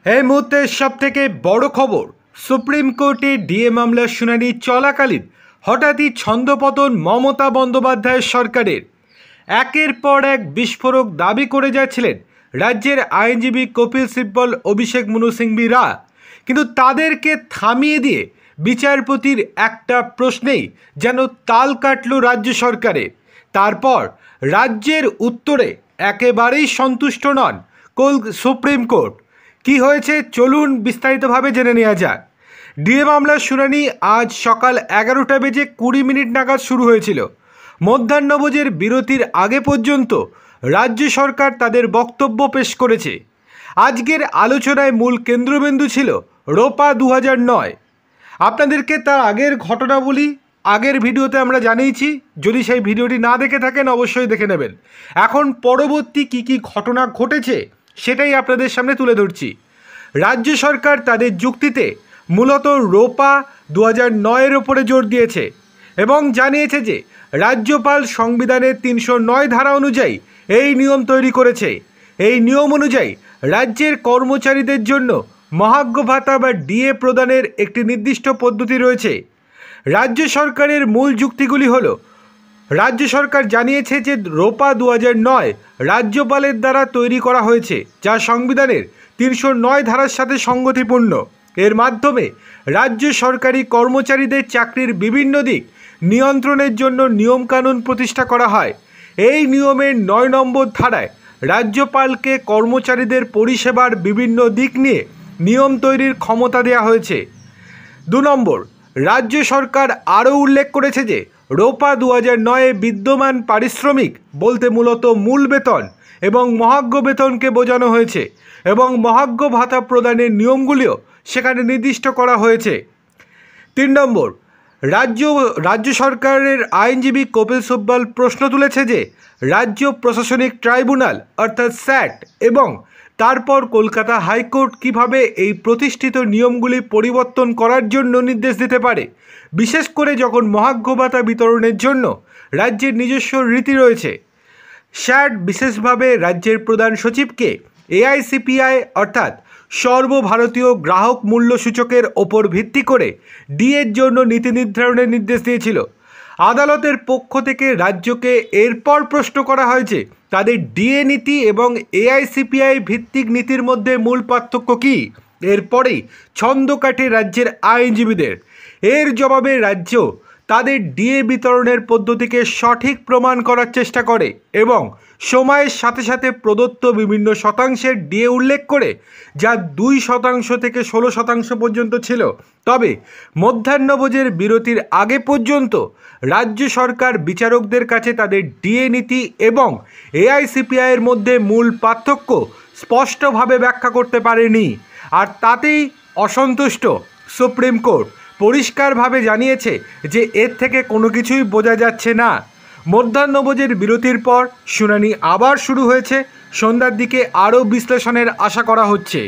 এই মুহূর্তে সবথেকে বড় খবর, সুপ্রিম কোর্টে ডিএ মামলার শুনানি চলাকালীন হঠাৎই ছন্দপতন মমতা বন্দ্যোপাধ্যায়ের সরকারের। একের পর এক বিস্ফোরক দাবি করে যাচ্ছিলেন রাজ্যের আইনজীবী কপিল সিব্বল, অভিষেক মনু সিংভি রা, কিন্তু তাদেরকে থামিয়ে দিয়ে বিচারপতির একটা প্রশ্নেই যেন তাল কাটল রাজ্য সরকারের। তারপর রাজ্যের উত্তরে একেবারেই সন্তুষ্ট নন সুপ্রিম কোর্ট। কি হয়েছে চলুন বিস্তারিতভাবে জেনে নেওয়া যাক। ডিএ মামলার শুনানি আজ সকাল 11:20 নাগাদ শুরু হয়েছিল। মধ্যাহ্নভোজের বিরতির আগে পর্যন্ত রাজ্য সরকার তাদের বক্তব্য পেশ করেছে। আজকের আলোচনায় মূল কেন্দ্রবিন্দু ছিল রোপা 2009। আপনাদেরকে তার আগের ঘটনা বলি, আগের ভিডিওতে আমরা জানিয়েছি, যদি সেই ভিডিওটি না দেখে থাকেন অবশ্যই দেখে নেবেন। এখন পরবর্তী কি ঘটনা ঘটেছে সেটাই আপনাদের সামনে তুলে ধরছি। রাজ্য সরকার তাদের যুক্তিতে মূলত রোপা 2009-এর ওপরে জোর দিয়েছে এবং জানিয়েছে যে রাজ্যপাল সংবিধানের 309 ধারা অনুযায়ী এই নিয়ম তৈরি করেছে। এই নিয়ম অনুযায়ী রাজ্যের কর্মচারীদের জন্য মহার্ঘ ভাতা বা ডিএ প্রদানের একটি নির্দিষ্ট পদ্ধতি রয়েছে। রাজ্য সরকারের মূল যুক্তিগুলি হলো, রাজ্য সরকার জানিয়েছে যে রোপা 2009 রাজ্যপালের দ্বারা তৈরি করা হয়েছে, যা সংবিধানের 309 ধারার সাথে সঙ্গতিপূর্ণ। এর মাধ্যমে রাজ্য সরকারি কর্মচারীদের চাকরির বিভিন্ন দিক নিয়ন্ত্রণের জন্য নিয়মকানুন প্রতিষ্ঠা করা হয়। এই নিয়মের 9 নম্বর ধারায় রাজ্যপালকে কর্মচারীদের পরিষেবার বিভিন্ন দিক নিয়ে নিয়ম তৈরির ক্ষমতা দেওয়া হয়েছে। 2 নম্বর, রাজ্য সরকার আরও উল্লেখ করেছে যে রোপা 2009-এ বিদ্যমান পারিশ্রমিক বলতে মূলত মূল বেতন এবং মহার্ঘ বেতনকে বোঝানো হয়েছে এবং মহার্ঘ ভাতা প্রদানের নিয়মগুলিও সেখানে নির্দিষ্ট করা হয়েছে। 3 নম্বর, রাজ্য সরকারের আইনজীবী কপিল সিব্বল প্রশ্ন তুলেছে যে রাজ্য প্রশাসনিক ট্রাইব্যুনাল অর্থাৎ স্যাট এবং তারপর কলকাতা হাইকোর্ট কিভাবে এই প্রতিষ্ঠিত নিয়মগুলি পরিবর্তন করার জন্য নির্দেশ দিতে পারে, বিশেষ করে যখন মহার্ঘ ভাতা বিতরণের জন্য রাজ্যের নিজস্ব রীতি রয়েছে। স্যাট বিশেষভাবে রাজ্যের প্রধান সচিবকে এআইসিপিআই অর্থাৎ সর্বভারতীয় গ্রাহক মূল্য সূচকের ওপর ভিত্তি করে ডিএর জন্য নীতি নির্ধারণের নির্দেশ দিয়েছিল। আদালতের পক্ষ থেকে রাজ্যকে এরপর প্রশ্ন করা হয়েছে তাদের ডিএ নীতি এবং এআইসিপিআই ভিত্তিক নীতির মধ্যে মূল পার্থক্য কী। এরপরেই ছন্দ কাটে রাজ্যের আইনজীবীদের। এর জবাবে রাজ্য তাদের ডিএ বিতরণের পদ্ধতিকে সঠিক প্রমাণ করার চেষ্টা করে এবং সময়ের সাথে সাথে প্রদত্ত বিভিন্ন শতাংশের ডিএ উল্লেখ করে, যা 2% থেকে 16% পর্যন্ত ছিল। তবে মধ্যাহ্নভোজের বিরতির আগে পর্যন্ত রাজ্য সরকার বিচারকদের কাছে তাদের ডিএ নীতি এবং এআইসিপিআইয়ের মধ্যে মূল পার্থক্য স্পষ্টভাবে ব্যাখ্যা করতে পারেনি, আর তাতেই অসন্তুষ্ট সুপ্রিম কোর্ট। পরিষ্কারভাবে জানিয়েছে যে এর থেকে কোনো কিছুই বোঝা যাচ্ছে না। মধ্যাহ্নভোজের বিরতির পর শুনানি আবার শুরু হয়েছে। সন্ধ্যার দিকে আরও বিশ্লেষণের আশা করা হচ্ছে।